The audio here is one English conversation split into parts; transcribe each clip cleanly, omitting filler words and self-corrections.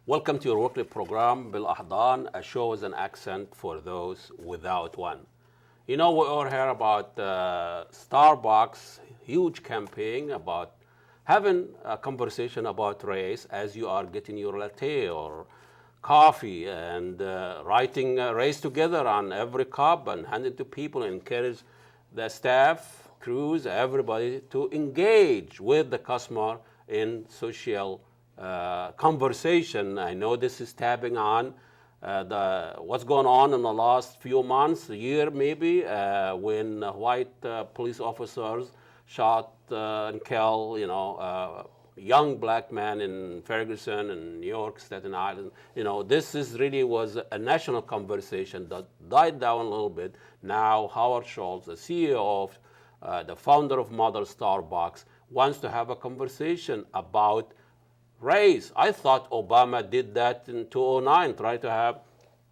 Welcome to your weekly program, Bil Ahdan, a show with an accent for those without one. You know, we all hear about Starbucks, huge campaign about having a conversation about race as you are getting your latte or coffee and writing race together on every cup and hand it to people and encourage the staff, crews, everybody to engage with the customer in social conversation. I know this is tapping on what's going on in the last few months, a year maybe, when white police officers shot and killed, young black man in Ferguson and New York, Staten Island. This is really was a national conversation that died down a little bit. Now Howard Schultz, the CEO of, the founder of Mother Starbucks, wants to have a conversation about race. I thought Obama did that in 2009, try to have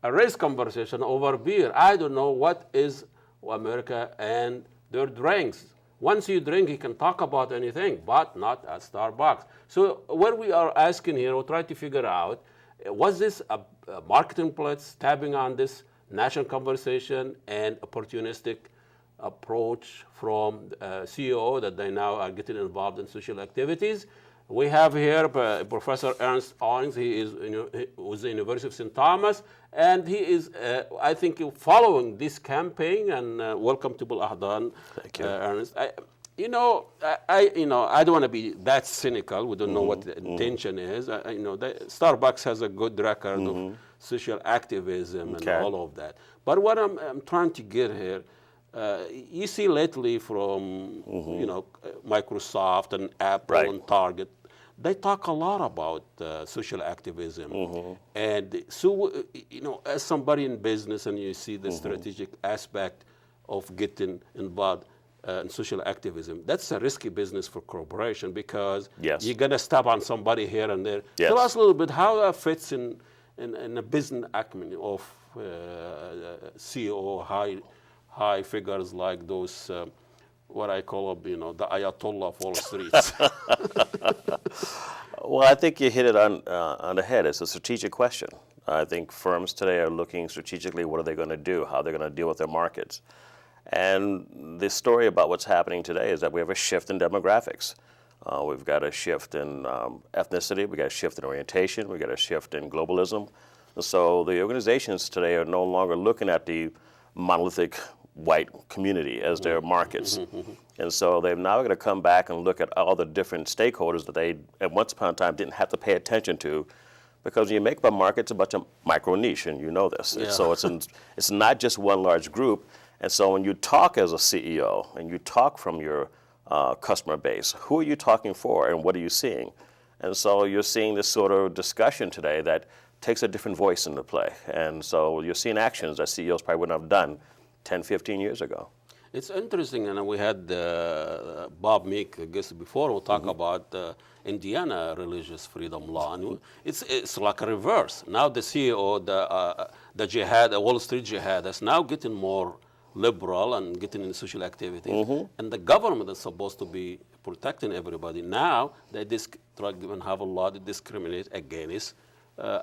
a race conversation over beer. I don't know what is America and their drinks. Once you drink, you can talk about anything, but not at Starbucks. So what we are asking here, we'll try to figure out, was this a marketing place tapping on this national conversation and opportunistic approach from CEO that they now are getting involved in social activities? We have here Professor Owens. He is with the University of St. Thomas, and he is, I think, following this campaign. And welcome to Bil Ahdan, Thank you. Ernest. I don't want to be that cynical. We don't know what the intention is. Starbucks has a good record of social activism and all of that. But what I'm trying to get here. You see lately from Microsoft and Apple and Target, they talk a lot about social activism. And so, as somebody in business and you see the strategic aspect of getting involved in social activism, that's a risky business for corporation because you're going to step on somebody here and there. Tell us a little bit how that fits in a business acumen of CEO, high figures like those, what I call, the Ayatollah of all streets. Well, I think you hit it on the head. It's a strategic question. I think firms today are looking strategically, what are they going to do, how they're going to deal with their markets. And the story about what's happening today is that we have a shift in demographics. We've got a shift in ethnicity, we've got a shift in orientation, we've got a shift in globalism. And so the organizations today are no longer looking at the monolithic white community as their markets. And so they've now got to come back and look at all the different stakeholders that they, at once upon a time, didn't have to pay attention to, because when you make up a market, it's a bunch of micro niche, and you know this. Yeah. So it's not just one large group. And so when you talk as a CEO and you talk from your customer base, who are you talking for and what are you seeing? And so you're seeing this sort of discussion today that takes a different voice into play. And so you're seeing actions that CEOs probably wouldn't have done 10, 15 years ago. It's interesting, and we had Bob Meek, I guess, before. We'll talk about Indiana religious freedom law. And it's like a reverse. Now the CEO, the jihad, the Wall Street jihad, is now getting more liberal and getting into social activities. And the government is supposed to be protecting everybody. Now they try to have a law that discriminate against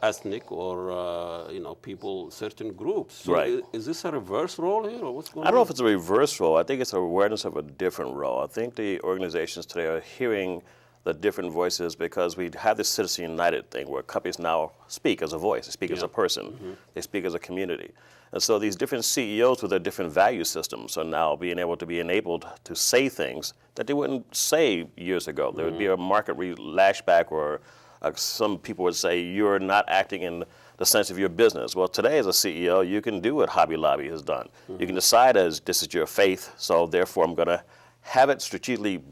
ethnic or people, certain groups. So is this a reverse role here, or what's going on? I don't know if it's a reverse role. I think it's an awareness of a different role. I think the organizations today are hearing the different voices because we have this Citizen United thing where companies now speak as a voice, they speak as a person, they speak as a community. And so these different CEOs with their different value systems are now being able to be enabled to say things that they wouldn't say years ago. There would be a market lashback, or some people would say you're not acting in the sense of your business. Well, today as a CEO, you can do what Hobby Lobby has done. You can decide as this is your faith, so therefore I'm going to have it strategically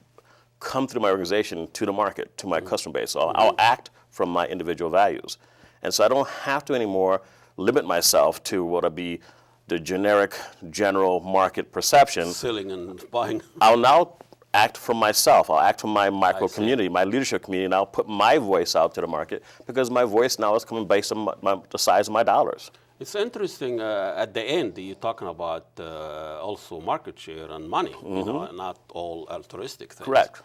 come through my organization to the market, to my customer base. So I'll act from my individual values. And so I don't have to anymore limit myself to what would be the generic, general market perception. Selling and buying. I'll now act from myself. I'll act from my micro community, my leadership community, and I'll put my voice out to the market because my voice now is coming based on the size of my dollars. It's interesting, at the end, you're talking about also market share and money, not all altruistic things. Correct.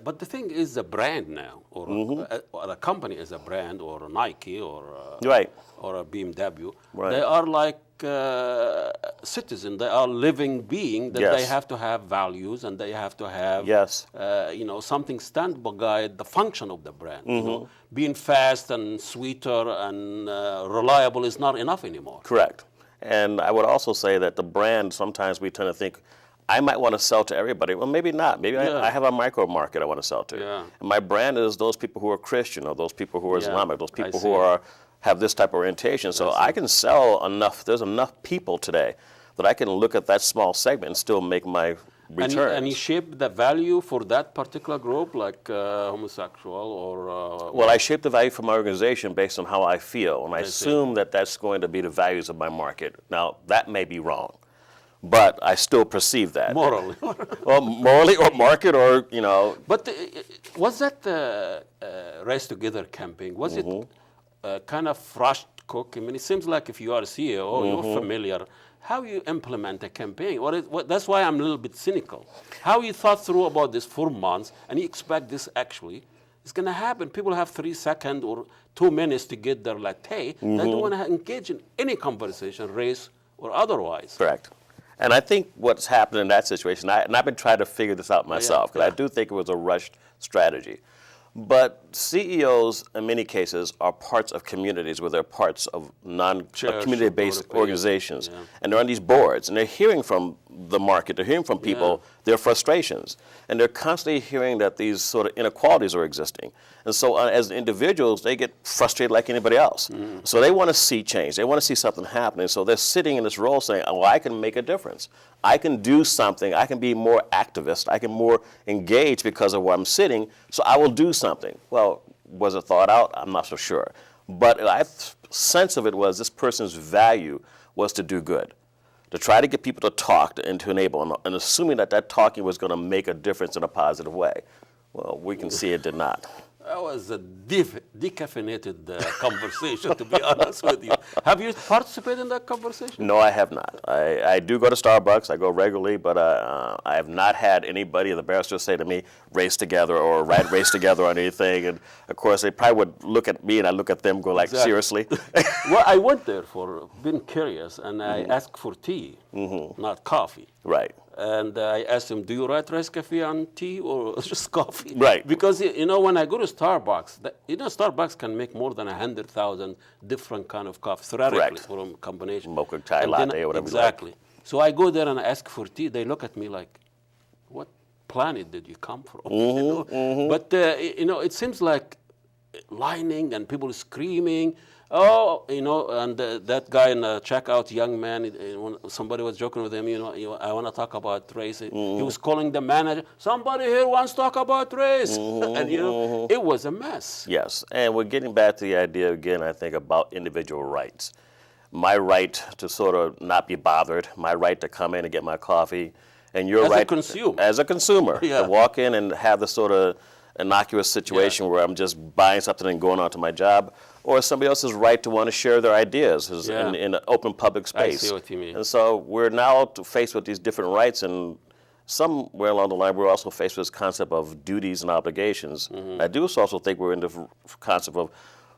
But the thing is the brand now, or a company is a brand, or a Nike, or Right. or a BMW. Right. They are like citizens. They are living being that they Yes. have to have values, and they have to have Yes. Something stand by the function of the brand. Being fast and sweeter and reliable is not enough anymore. Correct. And I would also say that the brand, sometimes we tend to think, I might want to sell to everybody. Well, maybe not. Maybe I have a micro market I want to sell to. Yeah. And my brand is those people who are Christian, or those people who are Islamic, those I people see. who have this type of orientation. So I can sell enough. There's enough people today that I can look at that small segment and still make my returns. And you shape the value for that particular group, like homosexual or... Well, I shape the value for my organization based on how I feel, and I assume that that's going to be the values of my market. Now, that may be wrong, but I still perceive that. morally. Well, morally or market or, But was that the Race Together campaign? Was it kind of rushed cook? I mean, it seems like if you are a CEO, you're familiar. How you implement a campaign? That's why I'm a little bit cynical. How you thought through about this 4 months, and you expect this actually is going to happen. People have 3 seconds or 2 minutes to get their latte. They don't want to engage in any conversation, race or otherwise. Correct. And I think what's happened in that situation, and I've been trying to figure this out myself, because I do think it was a rushed strategy. But CEOs, in many cases, are parts of communities where they're parts of community-based organizations. And they're on these boards, and they're hearing from the market, they're hearing from people their frustrations. And they're constantly hearing that these sort of inequalities are existing. And so as individuals, they get frustrated like anybody else. So they want to see change. They want to see something happening. So they're sitting in this role saying, oh, I can make a difference. I can do something. I can be more activist. I can more engage because of where I'm sitting. So I will do something. Well, was it thought out? I'm not so sure. But my sense of it was this person's value was to do good, to try to get people to talk and to enable, and assuming that that talking was going to make a difference in a positive way. Well, we can see it did not. That was a decaffeinated conversation, to be honest with you. Have you participated in that conversation? No, I have not. I do go to Starbucks. I go regularly, but I have not had anybody, the barrister, say to me, race together or race together on anything. And, of course, they probably would look at me and I look at them go like, seriously? Well, I went there for being curious, and I asked for tea, not coffee. Right. And I asked him, do you write Nescafe on tea or just coffee? Right. Because, when I go to Starbucks, Starbucks can make more than 100,000 different kind of coffee, theoretically, from combination. Mocha, chai, latte, or whatever. Exactly. So I go there and I ask for tea. They look at me like, what planet did you come from? But, it seems like lining and people screaming. Oh, and that guy in the checkout, young man, somebody was joking with him, I want to talk about race. He was calling the manager, somebody here wants to talk about race. And, it was a mess. Yes, and we're getting back to the idea again, I think, about individual rights. My right to sort of not be bothered, my right to come in and get my coffee, and your right as a consumer to walk in and have the sort of innocuous situation where I'm just buying something and going on to my job, or somebody else's right to want to share their ideas in an open public space. I see what you mean. And so we're now faced with these different rights, and somewhere along the line we're also faced with this concept of duties and obligations. I do also think we're in the concept of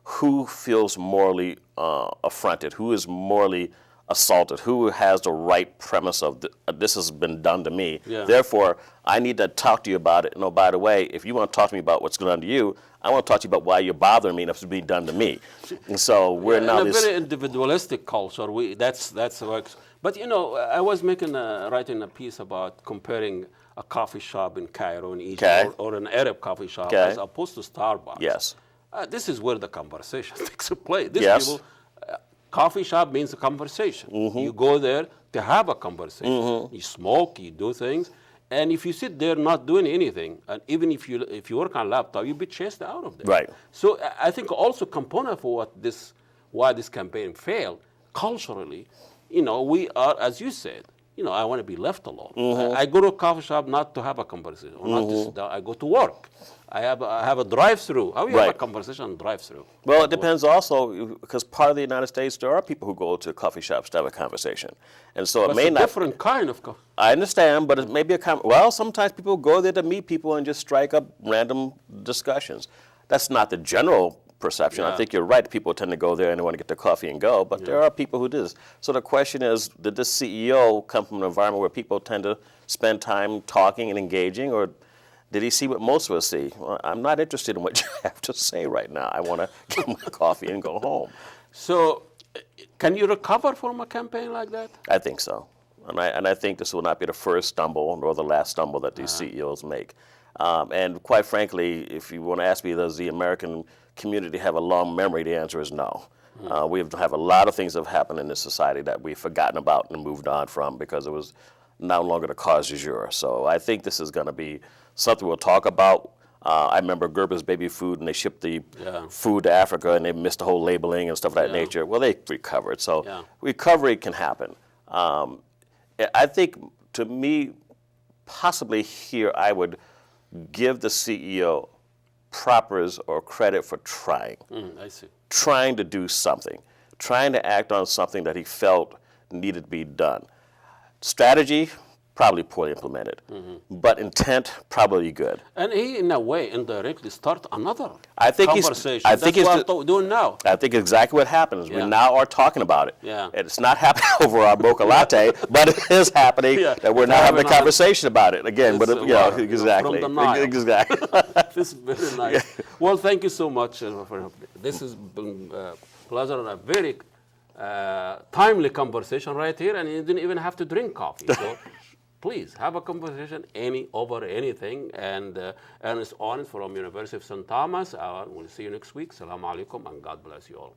who feels morally affronted, who is morally assaulted, who has the right premise of this has been done to me. Therefore, I need to talk to you about it. And by the way, if you want to talk to me about what's going on to you, I want to talk to you about why you're bothering me and it's being done to me. And so we're now in a very individualistic culture. That's works. But I was writing a piece about comparing a coffee shop in Cairo in Egypt or an Arab coffee shop as opposed to Starbucks. Yes. This is where the conversation takes place. People, coffee shop means a conversation. You go there to have a conversation. You smoke, you do things, and if you sit there not doing anything, and even if you work on a laptop, you'll be chased out of there. Right. So I think also component for why this campaign failed culturally. We are, as you said, I want to be left alone. I go to a coffee shop not to have a conversation, or not to sit down. I go to work. I have a drive-through. How do you have a conversation on drive-through? Well, it depends also, because part of the United States, there are people who go to coffee shops to have a conversation. And so it may not... It's a different kind of coffee. I understand, but it may be well, sometimes people go there to meet people and just strike up random discussions. That's not the general perception. I think you're right. People tend to go there and they want to get their coffee and go, but there are people who do this. So the question is, did this CEO come from an environment where people tend to spend time talking and engaging, or did he see what most of us see? Well, I'm not interested in what you have to say right now. I want to get my coffee and go home. So can you recover from a campaign like that? I think so. And I think this will not be the first stumble nor the last stumble that these CEOs make. And quite frankly, if you want to ask me, does the American community have a long memory, the answer is no. We have a lot of things that have happened in this society that we've forgotten about and moved on from because it was no longer the cause du jour. So I think this is going to be something we'll talk about. I remember Gerber's baby food, and they shipped the food to Africa, and they missed the whole labeling and stuff of that nature. Well, they recovered. So recovery can happen. I think, to me, possibly here I would give the CEO propers or credit for trying. I see. Trying to do something. Trying to act on something that he felt needed to be done. Strategy, probably poorly implemented. But intent, probably good. And he, in a way, indirectly start another conversation. That's what we're doing now. I think exactly what happens. We now are talking about it. And it's not happening over our mocha latte, but it is happening that we're now having a conversation about it. Again, but exactly. From the Nile. Exactly. This is very nice. Well, thank you so much for this has been a pleasure and a very timely conversation right here, and you didn't even have to drink coffee. So please have a conversation over anything. And Ernest Owens from University of St. Thomas. We'll see you next week. Assalamu alaikum, and God bless you all.